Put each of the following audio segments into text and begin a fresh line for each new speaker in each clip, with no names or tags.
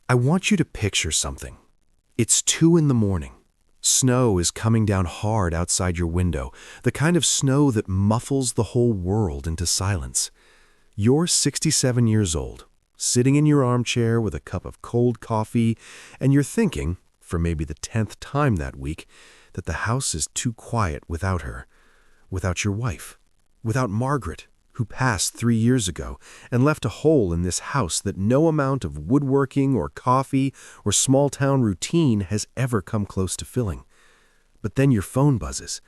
I want you to picture something. It's 2 in the morning. Snow is coming down hard outside your window, the kind of snow that muffles the whole world into silence. You're 67 years old, sitting in your armchair with a cup of cold coffee, and you're thinking, for maybe the 10th time that week, that the house is too quiet without her, without your wife, without Margaret, who passed 3 years ago and left a hole in this house that no amount of woodworking or coffee or small-town routine has ever come close to filling. But then your phone buzzes,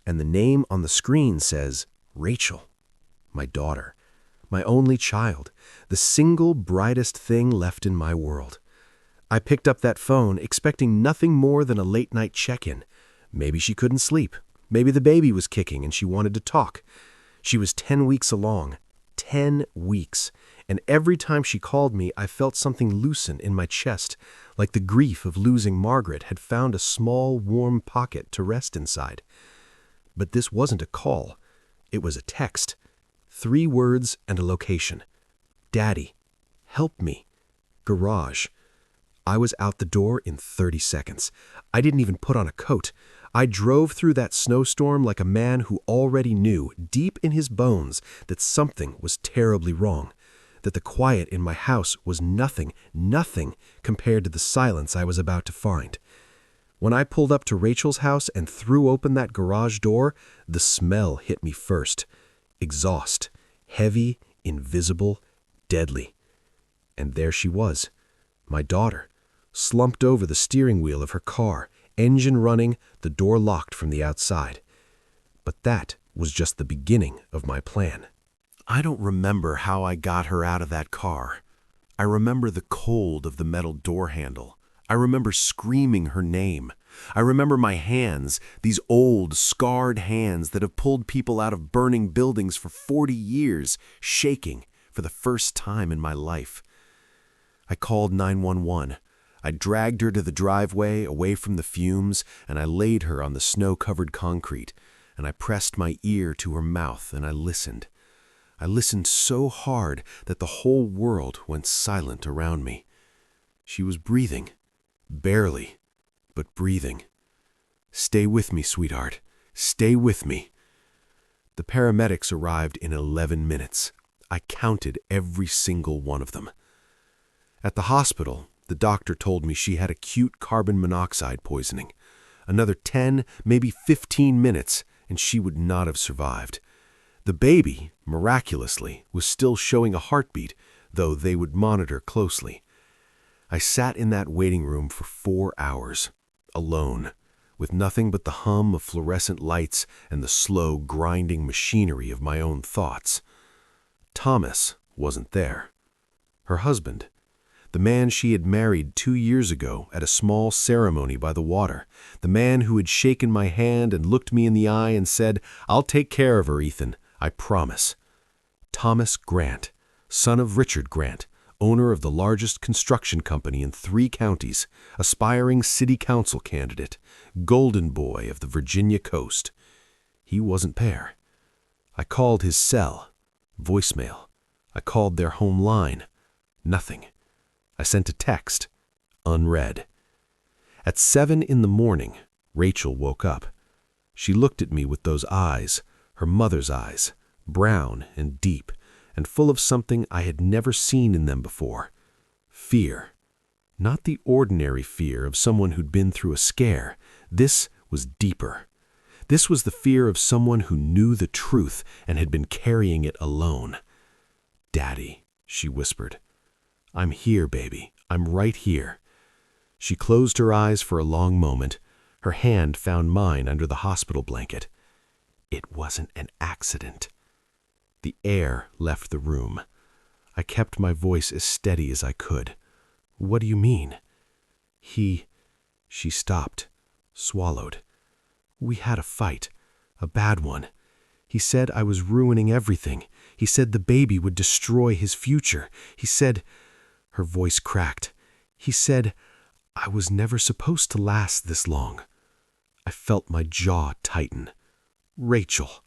and the name on the screen says, Rachel, my daughter, my only child, the single brightest thing left in my world. I picked up that phone expecting nothing more than a late-night check-in. Maybe she couldn't sleep. Maybe the baby was kicking and she wanted to talk. She was 10 weeks along. 10 weeks. And every time she called me, I felt something loosen in my chest, like the grief of losing Margaret had found a small, warm pocket to rest inside. But this wasn't a call. It was a text. 3 words and a location. Daddy, help me. Garage. I was out the door in 30 seconds. I didn't even put on a coat. I drove through that snowstorm like a man who already knew, deep in his bones, that something was terribly wrong, that the quiet in my house was nothing compared to the silence I was about to find. When I pulled up to Rachel's house and threw open that garage door, the smell hit me first. Exhaust. Heavy, invisible, deadly. And there she was, my daughter, slumped over the steering wheel of her car, engine running, the door locked from the outside. But that was just the beginning of my plan. I don't remember how I got her out of that car. I remember the cold of the metal door handle. I remember screaming her name. I remember my hands, these old, scarred hands that have pulled people out of burning buildings for 40 years, shaking for the first time in my life. I called 911. I dragged her to the driveway, away from the fumes, and I laid her on the snow-covered concrete, and I pressed my ear to her mouth, and I listened. I listened so hard that the whole world went silent around me. She was breathing. Barely, but breathing. Stay with me, sweetheart. Stay with me. The paramedics arrived in 11 minutes. I counted every single one of them. At the hospital, the doctor told me she had acute carbon monoxide poisoning. Another 10, maybe 15 minutes, and she would not have survived. The baby, miraculously, was still showing a heartbeat, though they would monitor closely. I sat in that waiting room for 4 hours, alone, with nothing but the hum of fluorescent lights and the slow, grinding machinery of my own thoughts. Thomas wasn't there. Her husband, the man she had married 2 years ago at a small ceremony by the water, the man who had shaken my hand and looked me in the eye and said, "I'll take care of her, Ethan, I promise." Thomas Grant, son of Richard Grant, owner of the largest construction company in 3 counties, aspiring city council candidate, golden boy of the Virginia coast. He wasn't there. I called his cell, voicemail. I called their home line, nothing. I sent a text, unread. At 7 in the morning, Rachel woke up. She looked at me with those eyes, her mother's eyes, brown and deep, and full of something I had never seen in them before. Fear. Not the ordinary fear of someone who'd been through a scare. This was deeper. This was the fear of someone who knew the truth and had been carrying it alone. "Daddy," she whispered. "I'm here, baby. I'm right here." She closed her eyes for a long moment. Her hand found mine under the hospital blanket. It wasn't an accident. The air left the room. I kept my voice as steady as I could. "What do you mean?" She stopped, swallowed. "We had a fight, a bad one. He said I was ruining everything. He said the baby would destroy his future. He said..." Her voice cracked. "He said I was never supposed to last this long." I felt my jaw tighten. "Rachel."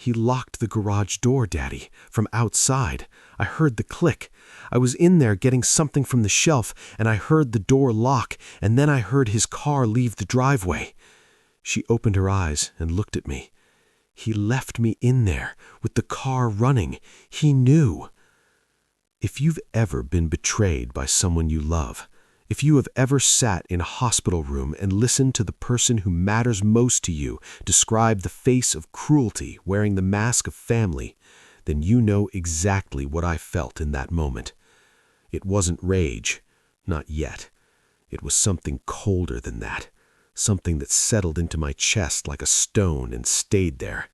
He locked the garage door, Daddy, from outside. I heard the click. I was in there getting something from the shelf, and I heard the door lock, and then I heard his car leave the driveway. She opened her eyes and looked at me. He left me in there, with the car running. He knew. If you've ever been betrayed by someone you love, if you have ever sat in a hospital room and listened to the person who matters most to you describe the face of cruelty wearing the mask of family, then you know exactly what I felt in that moment. It wasn't rage, not yet. It was something colder than that, something that settled into my chest like a stone and stayed there.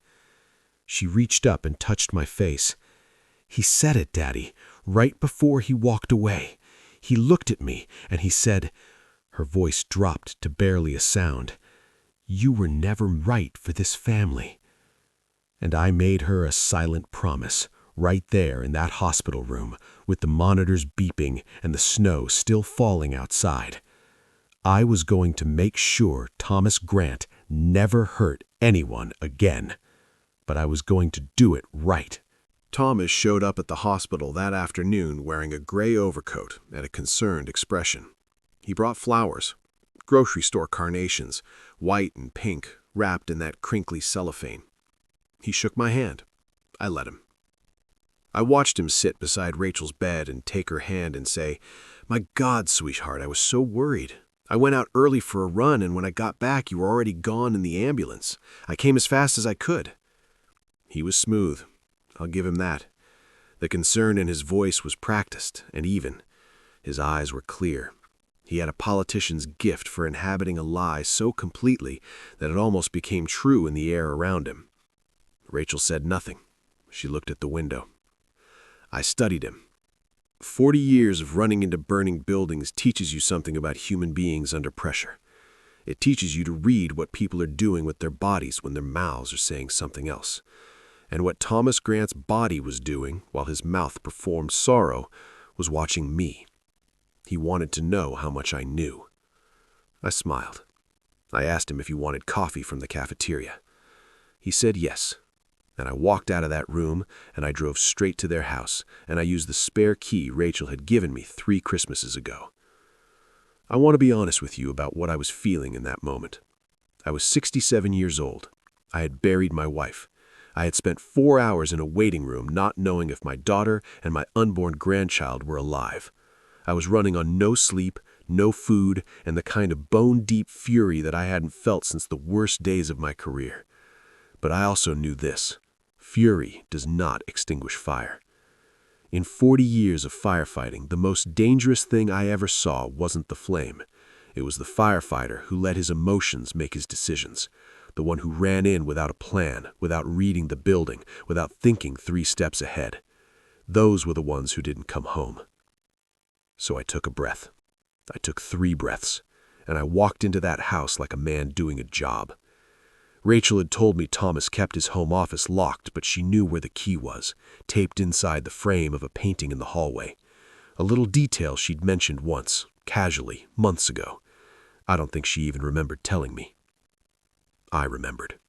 She reached up and touched my face. He said it, Daddy, right before he walked away. He looked at me and he said, her voice dropped to barely a sound, "You were never right for this family." And I made her a silent promise, right there in that hospital room, with the monitors beeping and the snow still falling outside. I was going to make sure Thomas Grant never hurt anyone again. But I was going to do it right. Thomas showed up at the hospital that afternoon wearing a gray overcoat and a concerned expression. He brought flowers, grocery store carnations, white and pink, wrapped in that crinkly cellophane. He shook my hand. I let him. I watched him sit beside Rachel's bed and take her hand and say, "My God, sweetheart, I was so worried. I went out early for a run, and when I got back, you were already gone in the ambulance. I came as fast as I could." He was smooth. I'll give him that. The concern in his voice was practiced and even. His eyes were clear. He had a politician's gift for inhabiting a lie so completely that it almost became true in the air around him. Rachel said nothing. She looked at the window. I studied him. 40 years of running into burning buildings teaches you something about human beings under pressure. It teaches you to read what people are doing with their bodies when their mouths are saying something else. And what Thomas Grant's body was doing while his mouth performed sorrow was watching me. He wanted to know how much I knew. I smiled. I asked him if he wanted coffee from the cafeteria. He said yes. And I walked out of that room, and I drove straight to their house, and I used the spare key Rachel had given me 3 Christmases ago. I want to be honest with you about what I was feeling in that moment. I was 67 years old. I had buried my wife. I had spent 4 hours in a waiting room not knowing if my daughter and my unborn grandchild were alive. I was running on no sleep, no food, and the kind of bone-deep fury that I hadn't felt since the worst days of my career. But I also knew this. Fury does not extinguish fire. In 40 years of firefighting, the most dangerous thing I ever saw wasn't the flame. It was the firefighter who let his emotions make his decisions. The one who ran in without a plan, without reading the building, without thinking 3 steps ahead. Those were the ones who didn't come home. So I took a breath. I took 3 breaths, and I walked into that house like a man doing a job. Rachel had told me Thomas kept his home office locked, but she knew where the key was, taped inside the frame of a painting in the hallway. A little detail she'd mentioned once, casually, months ago. I don't think she even remembered telling me. I remembered.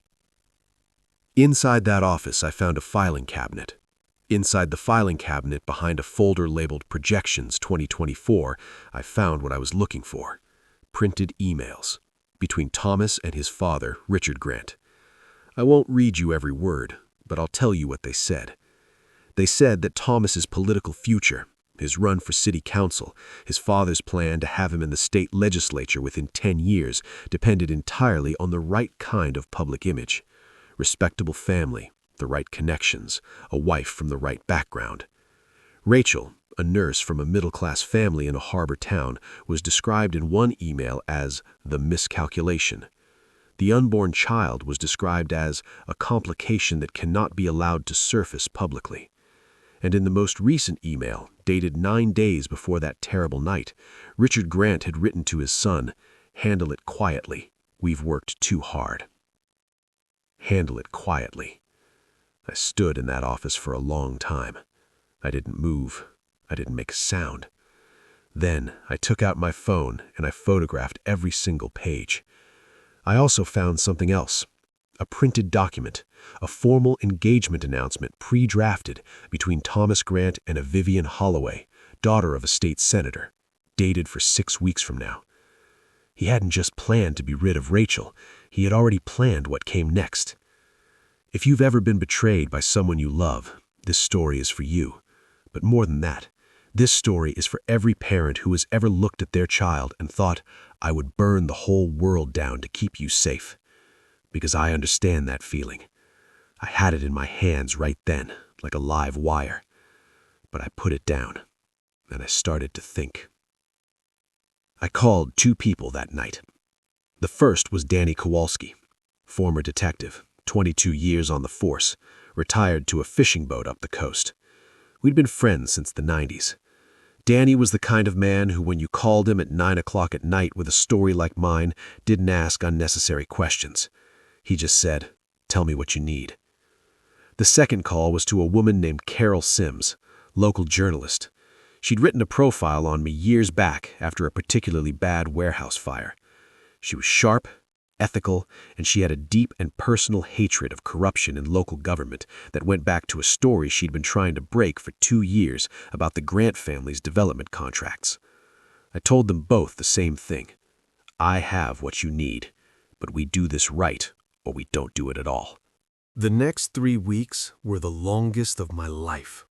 Inside that office, I found a filing cabinet. Inside the filing cabinet, behind a folder labeled Projections 2024, I found what I was looking for. Printed emails. Between Thomas and his father, Richard Grant. I won't read you every word, but I'll tell you what they said. They said that Thomas's political future, his run for city council, his father's plan to have him in the state legislature within 10 years, depended entirely on the right kind of public image. Respectable family, the right connections, a wife from the right background. Rachel, a nurse from a middle-class family in a harbor town, was described in one email as the miscalculation. The unborn child was described as a complication that cannot be allowed to surface publicly. And in the most recent email, dated 9 days before that terrible night, Richard Grant had written to his son, "Handle it quietly. We've worked too hard." Handle it quietly. I stood in that office for a long time. I didn't move. I didn't make a sound. Then I took out my phone and I photographed every single page. I also found something else,
a printed document, a formal engagement announcement pre-drafted between Thomas Grant and a Vivian Holloway, daughter of a state senator, dated for 6 weeks from now. He hadn't just planned to be rid of Rachel, he had already planned what came next. If you've ever been betrayed by someone you love, this story is for you. But more than that, this story is for every parent who has ever looked at their child and thought, I would burn the whole world down to keep you safe. Because I understand that feeling. I had it in my hands right then, like a live wire. But I put it down, and I started to think. I called 2 people that night. The first was Danny Kowalski, former detective, 22 years on the force, retired to a fishing boat up the coast. We'd been friends since the 90s. Danny was the kind of man who, when you called him at 9 o'clock at night with a story like mine, didn't ask unnecessary questions. He just said, tell me what you need. The second call was to a woman named Carol Sims, local journalist. She'd written a profile on me years back after a particularly bad warehouse fire. She was sharp, ethical, and she had a deep and personal hatred of corruption in local government that went back to a story she'd been trying to break for 2 years about the Grant family's development contracts. I told them both the same thing. I have what you need, but we do this right, or we don't do it at all.
The next 3 weeks were the longest of my life.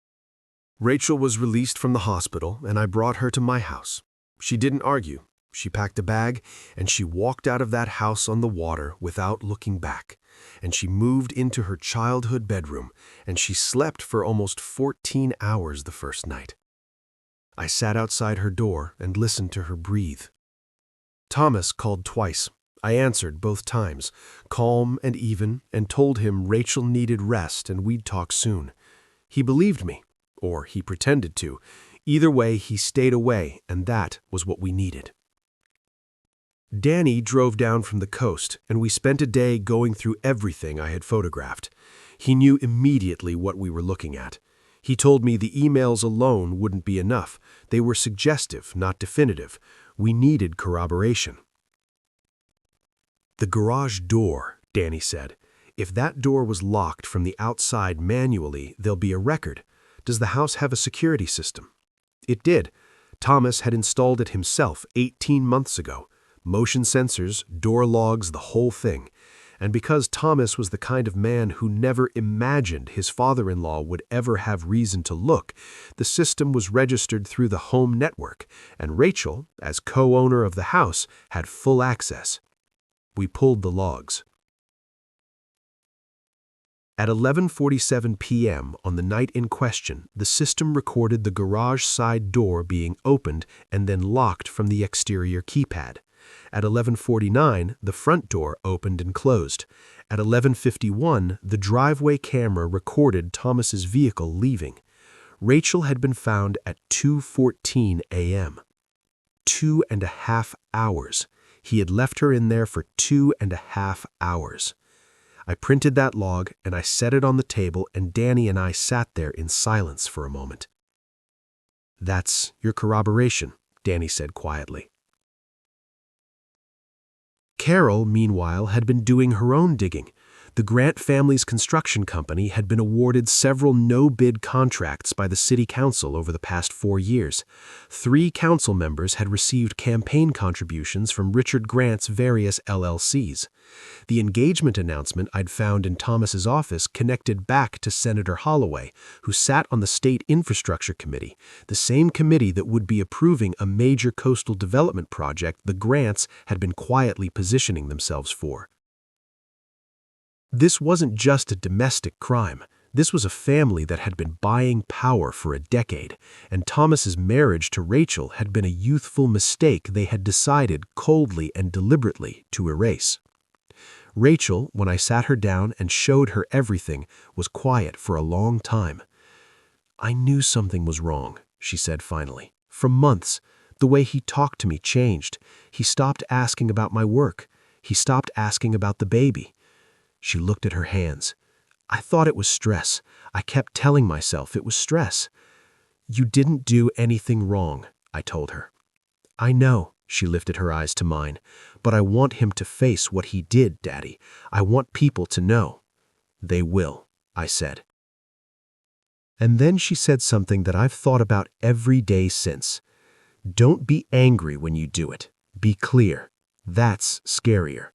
Rachel was released from the hospital, and I brought her to my house. She didn't argue. She packed a bag, and she walked out of that house on the water without looking back. And she moved into her childhood bedroom, and she slept for almost 14 hours the first night. I sat outside her door and listened to her breathe. Thomas called twice. I answered both times, calm and even, and told him Rachel needed rest and we'd talk soon. He believed me, or he pretended to. Either way, he stayed away, and that was what we needed. Danny drove down from the coast, and we spent a day going through everything I had photographed. He knew immediately what we were looking at. He told me the emails alone wouldn't be enough. They were suggestive, not definitive. We needed corroboration. The garage door, Danny said. If that door was locked from the outside manually, there'll be a record. Does the house have a security system? It did. Thomas had installed it himself 18 months ago. Motion sensors, door logs, the whole thing. And because Thomas was the kind of man who never imagined his father-in-law would ever have reason to look, the system was registered through the home network, and Rachel, as co-owner of the house, had full access. We pulled the logs. At 11:47 p.m. on the night in question, the system recorded the garage side door being opened and then locked from the exterior keypad. At 11:49, the front door opened and closed. At 11:51, the driveway camera recorded Thomas's vehicle leaving. Rachel had been found at 2:14 a.m. 2.5 hours. He had left her in there for 2.5 hours. I printed that log and I set it on the table, and Danny and I sat there in silence for a moment. "That's your corroboration," Danny said quietly. Carol, meanwhile, had been doing her own digging. The Grant family's construction company had been awarded several no-bid contracts by the city council over the past 4 years. 3 council members had received campaign contributions from Richard Grant's various LLCs. The engagement announcement I'd found in Thomas's office connected back to Senator Holloway, who sat on the State Infrastructure Committee, the same committee that would be approving a major coastal development project the Grants had been quietly positioning themselves for. This wasn't just a domestic crime. This was a family that had been buying power for a decade, and Thomas's marriage to Rachel had been a youthful mistake they had decided coldly and deliberately to erase. Rachel, when I sat her down and showed her everything, was quiet for a long time. "I knew something was wrong," she said finally. "For months, the way he talked to me changed. He stopped asking about my work. He stopped asking about the baby." She looked at her hands. "I thought it was stress. I kept telling myself it was stress." "You didn't do anything wrong," I told her. "I know,"
She lifted her eyes to mine. But I want him to face what he did, Daddy. I want people to know. They will, I said. And then she said something that I've thought about every day since. Don't be angry when you do it. Be clear. That's scarier.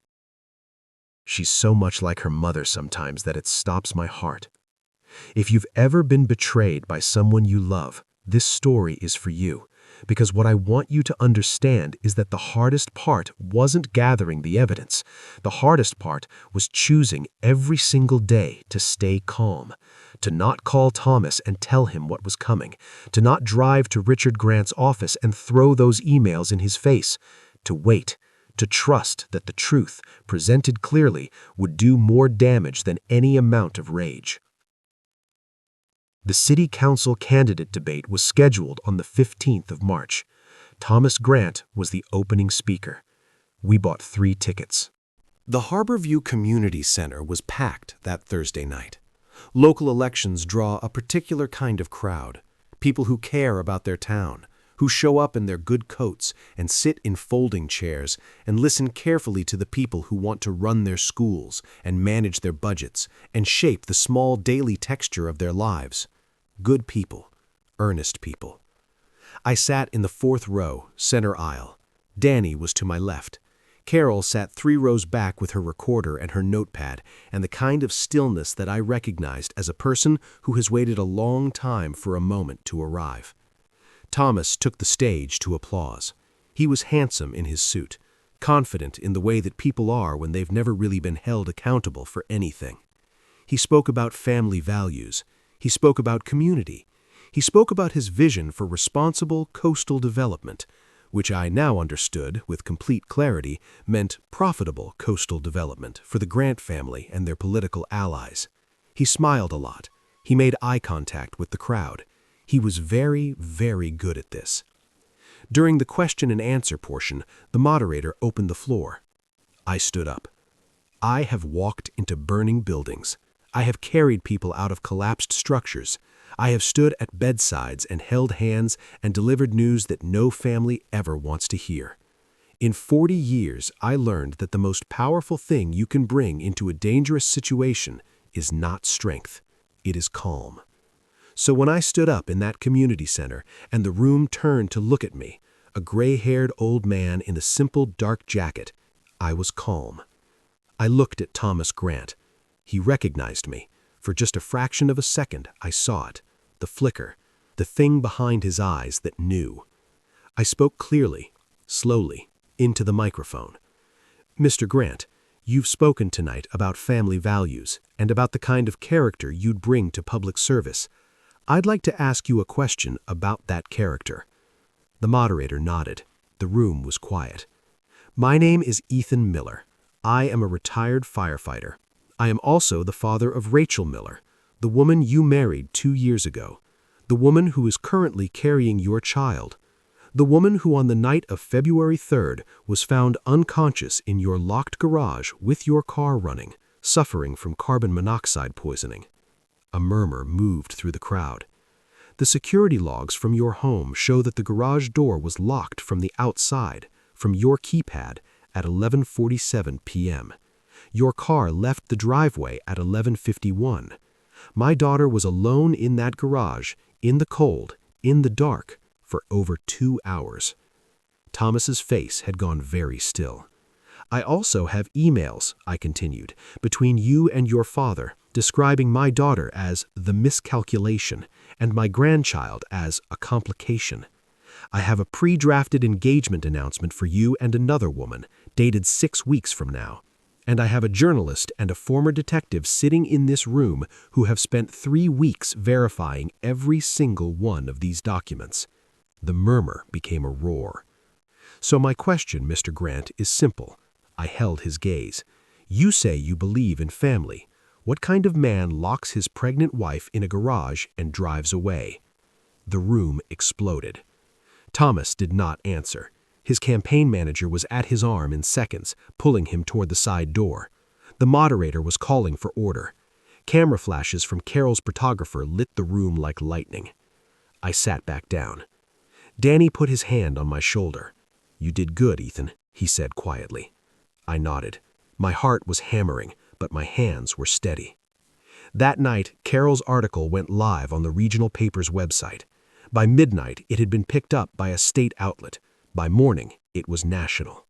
She's so much like her mother sometimes that it stops my heart. If you've ever been betrayed by someone you love, this story is for you. Because what I want you to understand is that the hardest part wasn't gathering the evidence. The hardest part was choosing every single day to stay calm, to not call Thomas and tell him what was coming, to not drive to Richard Grant's office and throw those emails in his face, to wait, to trust that the truth, presented clearly, would do more damage than any amount of rage. The city council candidate debate was scheduled on the 15th of March. Thomas Grant was the opening speaker. We bought 3 tickets.
The Harborview Community Center was packed that Thursday night. Local elections draw a particular kind of crowd, people who care about their town, who show up in their good coats and sit in folding chairs and listen carefully to the people who want to run their schools and manage their budgets and shape the small daily texture of their lives. Good people, earnest people. I sat in the 4th row, center aisle. Danny was to my left. Carol sat 3 rows back with her recorder and her notepad and the kind of stillness that I recognized as a person who has waited a long time for a moment to arrive. Thomas took the stage to applause. He was handsome in his suit, confident in the way that people are when they've never really been held accountable for anything. He spoke about family values. He spoke about community. He spoke about his vision for responsible coastal development, which I now understood with complete clarity meant profitable coastal development for the Grant family and their political allies. He smiled a lot. He made eye contact with the crowd. He was very, very good at this. During the question and answer portion, the moderator opened the floor. I stood up. I have walked into burning buildings. I have carried people out of collapsed structures. I have stood at bedsides and held hands and delivered news that no family ever wants to hear. In 40 years, I learned that the most powerful thing you can bring into a dangerous situation is not strength. It is calm. So when I stood up in that community center and the room turned to look at me, a gray-haired old man in a simple dark jacket, I was calm. I looked at Thomas Grant. He recognized me. For just a fraction of a second, I saw it, the flicker, the thing behind his eyes that knew. I spoke clearly, slowly, into the microphone. Mr. Grant, you've spoken tonight about family values and about the kind of character you'd bring to public service. I'd like to ask you a question about that character. The moderator nodded. The room was quiet. My name is Ethan Miller. I am a retired firefighter. I am also the father of Rachel Miller, the woman you married 2 years ago, the woman who is currently carrying your child, the woman who on the night of February 3rd was found unconscious in your locked garage with your car running, suffering from carbon monoxide poisoning. A murmur moved through the crowd. The security logs from your home show that the garage door was locked from the outside, from your keypad, at 11:47 p.m. Your car left the driveway at 11:51. My daughter was alone in that garage, in the cold, in the dark, for over 2 hours. Thomas's face had gone very still. I also have emails, I continued, between you and your father, describing my daughter as the miscalculation and my grandchild as a complication. I have a pre-drafted engagement announcement for you and another woman, dated 6 weeks from now. And I have a journalist and a former detective sitting in this room who have spent 3 weeks verifying every single one of these documents. The murmur became a roar. So my question, Mr. Grant, is simple. I held his gaze. You say you believe in family. What kind of man locks his pregnant wife in a garage and drives away? The room exploded. Thomas did not answer. His campaign manager was at his arm in seconds, pulling him toward the side door. The moderator was calling for order. Camera flashes from Carol's photographer lit the room like lightning. I sat back down. Danny put his hand on my shoulder.
"You did good, Ethan," he said quietly. I nodded. My heart was hammering, but my hands were steady. That night, Carol's article went live on the regional paper's website. By midnight, it had been picked up by a state outlet. By morning, it was national.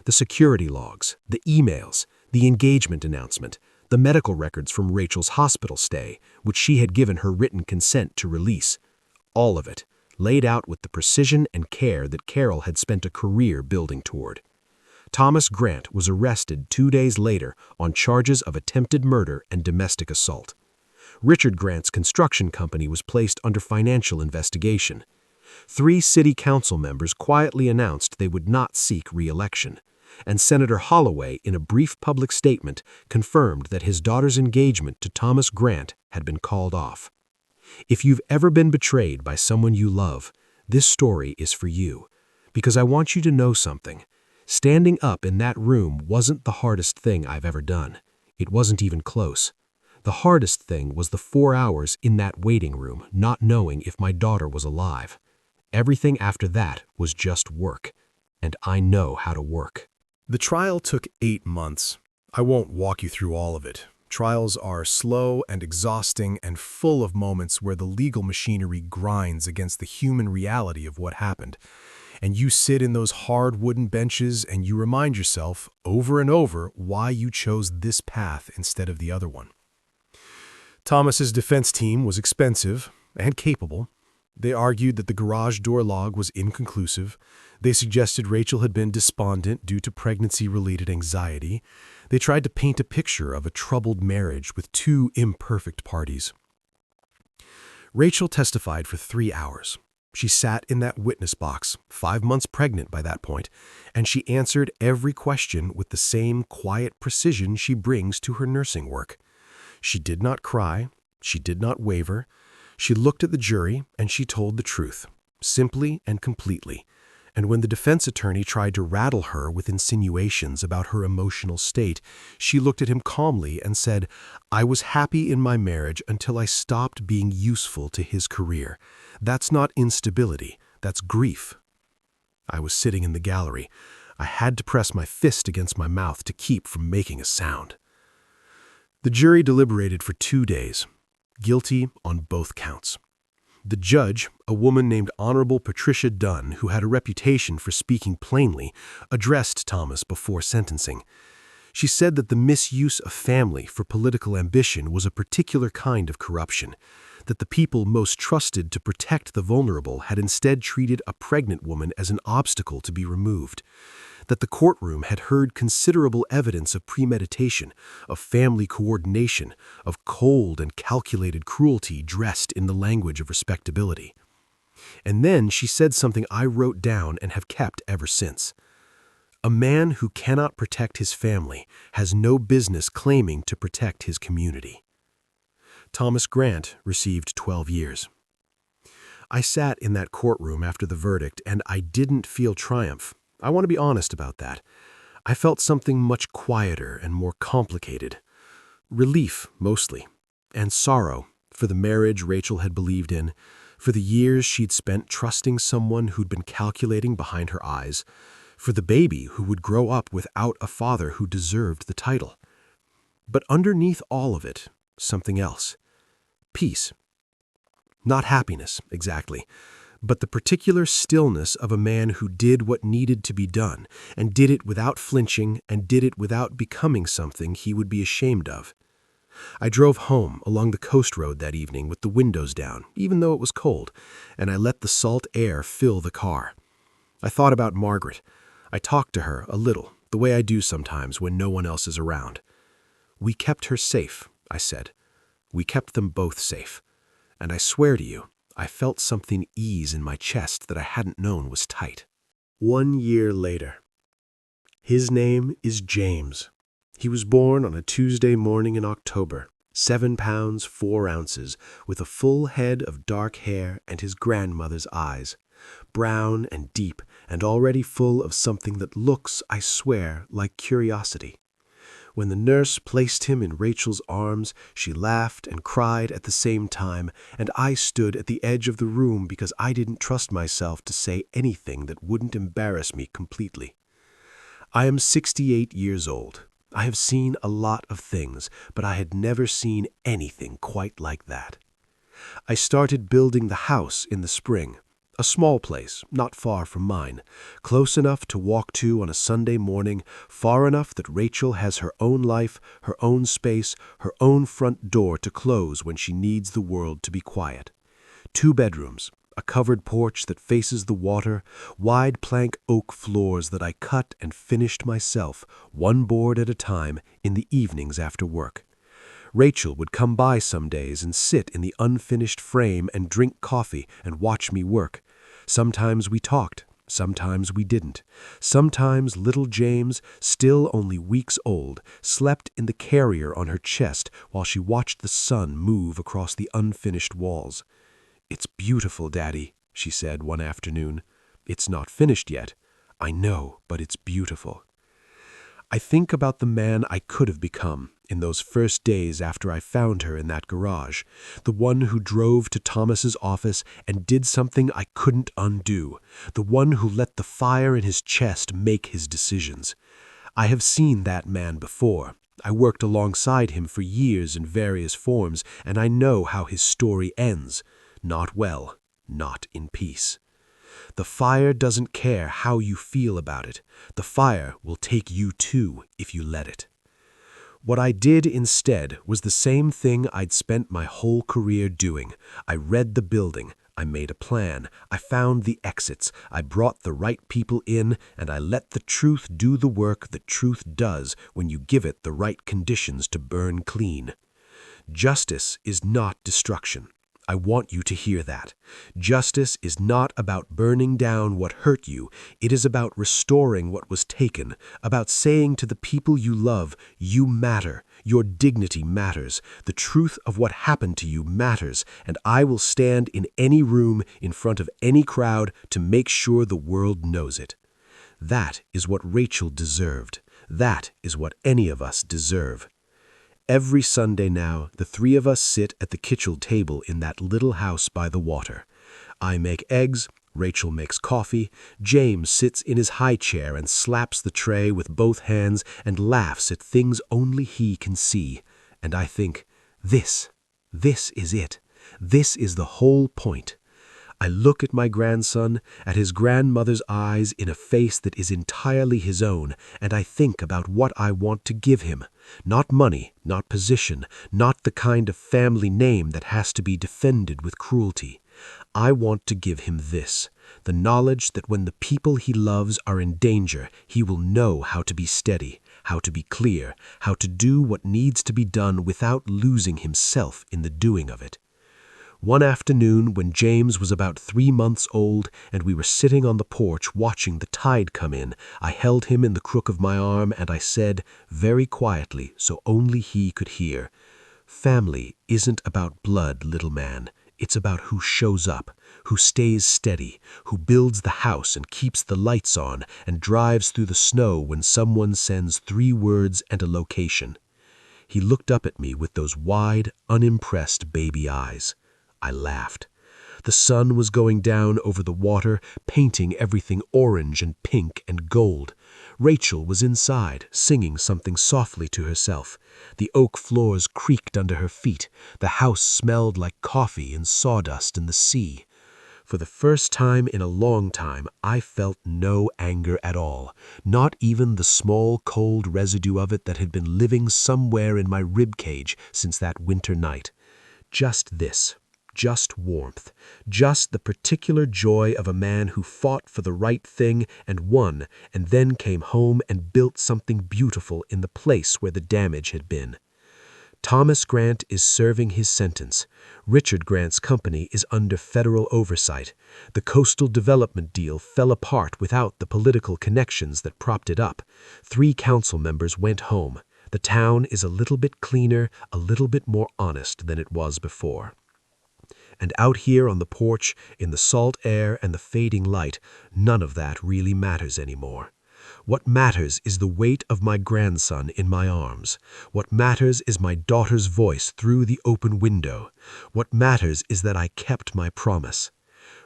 The security logs, the emails, the engagement announcement, the medical records from Rachel's hospital stay, which she had given her written consent to release. All of it, laid out with the precision and care that Carol had spent a career building toward. Thomas Grant was arrested 2 days later on charges of attempted murder and domestic assault. Richard Grant's construction company was placed under financial investigation. 3 city council members quietly announced they would not seek re-election, and Senator Holloway, in a brief public statement, confirmed that his daughter's engagement to Thomas Grant had been called off. If you've ever been betrayed by someone you love, this story is for you, because I want you to know something. Standing up in that room wasn't the hardest thing I've ever done. It wasn't even close. The hardest thing was the 4 hours in that waiting room, not knowing if my daughter was alive. Everything after that was just work, and I know how to work.
The trial took 8 months. I won't walk you through all of it. Trials are slow and exhausting and full of moments where the legal machinery grinds against the human reality of what happened. And you sit in those hard wooden benches and you remind yourself over and over why you chose this path instead of the other one. Thomas's defense team was expensive and capable. They argued that the garage door log was inconclusive. They suggested Rachel had been despondent due to pregnancy-related anxiety. They tried to paint a picture of a troubled marriage with 2 imperfect parties. Rachel testified for 3 hours. She sat in that witness box, 5 months pregnant by that point, and she answered every question with the same quiet precision she brings to her nursing work. She did not cry. She did not waver. She looked at the jury and she told the truth, simply and completely. And when the defense attorney tried to rattle her with insinuations about her emotional state, she looked at him calmly and said, "I was happy in my marriage until I stopped being useful to his career. That's not instability, that's grief." I was sitting in the gallery. I had to press my fist against my mouth to keep from making a sound. The jury deliberated for 2 days, guilty on both counts. The judge, a woman named Honorable Patricia Dunn, who had a reputation for speaking plainly, addressed Thomas before sentencing. She said that the misuse of family for political ambition was a particular kind of corruption, that the people most trusted to protect the vulnerable had instead treated a pregnant woman as an obstacle to be removed, that the courtroom had heard considerable evidence of premeditation, of family coordination, of cold and calculated cruelty dressed in the language of respectability. And then she said something I wrote down and have kept ever since. A man who cannot protect his family has no business claiming to protect his community. Thomas Grant received 12 years. I sat in that courtroom after the verdict, and I didn't feel triumph. I want to be honest about that. I felt something much quieter and more complicated. Relief, mostly, and sorrow for the marriage Rachel had believed in, for the years she'd spent trusting someone who'd been calculating behind her eyes, for the baby who would grow up without a father who deserved the title. But underneath all of it, something else. Peace. Not happiness, exactly, but the particular stillness of a man who did what needed to be done, and did it without flinching, and did it without becoming something he would be ashamed of. I drove home along the coast road that evening with the windows down, even though it was cold, and I let the salt air fill the car. I thought about Margaret. I talked to her a little, the way I do sometimes when no one else is around. "We kept her safe," I said. "We kept them both safe. And I swear to you, I felt something ease in my chest that I hadn't known was tight." 1 year later. His name is James. He was born on a Tuesday morning in October, 7 pounds 4 ounces, with a full head of dark hair and his grandmother's eyes, brown and deep and already full of something that looks, I swear, like curiosity.
When the nurse placed him in Rachel's arms, she laughed and cried at the same time, and I stood at the edge of the room because I didn't trust myself to say anything that wouldn't embarrass me completely. I am 68 years old. I have seen a lot of things, but I had never seen anything quite like that. I started building the house in the spring. A small place, not far from mine, close enough to walk to on a Sunday morning, far enough that Rachel has her own life, her own space, her own front door to close when she needs the world to be quiet. 2 bedrooms, a covered porch that faces the water, wide plank oak floors that I cut and finished myself, one board at a time, in the evenings after work. Rachel would come by some days and sit in the unfinished frame and drink coffee and watch me work. Sometimes we talked, sometimes we didn't. Sometimes little James, still only weeks old, slept in the carrier on her chest while she watched the sun move across the unfinished walls. "It's beautiful, Daddy," she said one afternoon. "It's not finished yet. I know, but it's beautiful." I think about the man I could have become in those first days after I found her in that garage, the one who drove to Thomas's office and did something I couldn't undo, the one who let the fire in his chest make his decisions. I have seen that man before. I worked alongside him for years in various forms, and I know how his story ends. Not well, not in peace. The fire doesn't care how you feel about it. The fire will take you too if you let it. What I did instead was the same thing I'd spent my whole career doing. I read the building. I made a plan. I found the exits. I brought the right people in, and I let the truth do the work that truth does when you give it the right conditions to burn clean. Justice is not destruction. I want you to hear that. Justice is not about burning down what hurt you. It is about restoring what was taken, about saying to the people you love, you matter, your dignity matters, the truth of what happened to you matters, and I will stand in any room, in front of any crowd, to make sure the world knows it. That is what Rachel deserved. That is what any of us deserve. Every Sunday now, the 3 of us sit at the kitchen table in that little house by the water. I make eggs, Rachel makes coffee, James sits in his high chair and slaps the tray with both hands and laughs at things only he can see. And I think, this is it. This is the whole point. I look at my grandson, at his grandmother's eyes in a face that is entirely his own, and I think about what I want to give him. Not money, not position, not the kind of family name that has to be defended with cruelty. I want to give him this, the knowledge that when the people he loves are in danger, he will know how to be steady, how to be clear, how to do what needs to be done without losing himself in the doing of it. One afternoon, when James was about 3 months old and we were sitting on the porch watching the tide come in, I held him in the crook of my arm and I said, very quietly so only he could hear, "Family isn't about blood, little man. It's about who shows up, who stays steady, who builds the house and keeps the lights on and drives through the snow when someone sends 3 words and a location." He looked up at me with those wide, unimpressed baby eyes. I laughed. The sun was going down over the water, painting everything orange and pink and gold. Rachel was inside, singing something softly to herself. The oak floors creaked under her feet. The house smelled like coffee and sawdust in the sea. For the first time in a long time, I felt no anger at all, not even the small cold residue of it that had been living somewhere in my ribcage since that winter night. Just this. Just warmth, just the particular joy of a man who fought for the right thing and won, and then came home and built something beautiful in the place where the damage had been. Thomas Grant is serving his sentence. Richard Grant's company is under federal oversight. The coastal development deal fell apart without the political connections that propped it up. 3 council members went home. The town is a little bit cleaner, a little bit more honest than it was before. And out here on the porch, in the salt air and the fading light, none of that really matters anymore. What matters is the weight of my grandson in my arms. What matters is my daughter's voice through the open window. What matters is that I kept my promise.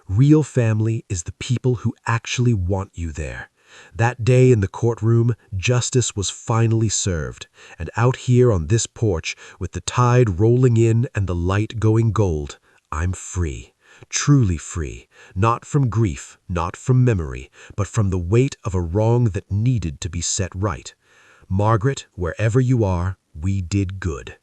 Real family is the people who actually want you there. That day in the courtroom, justice was finally served, and out here on this porch, with the tide rolling in and the light going gold, I'm free, truly free, not from grief, not from memory, but from the weight of a wrong that needed to be set right. Margaret, wherever you are, we did good.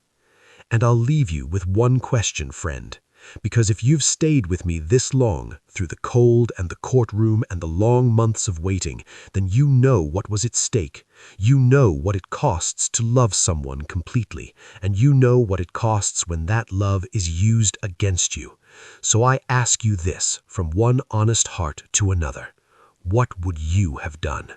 And I'll leave you with one question, friend. Because if you've stayed with me this long, through the cold and the courtroom and the long months of waiting, then you know what was at stake. You know what it costs to love someone completely, and you know what it costs when that love is used against you. So I ask you this, from one honest heart to another. What would you have done?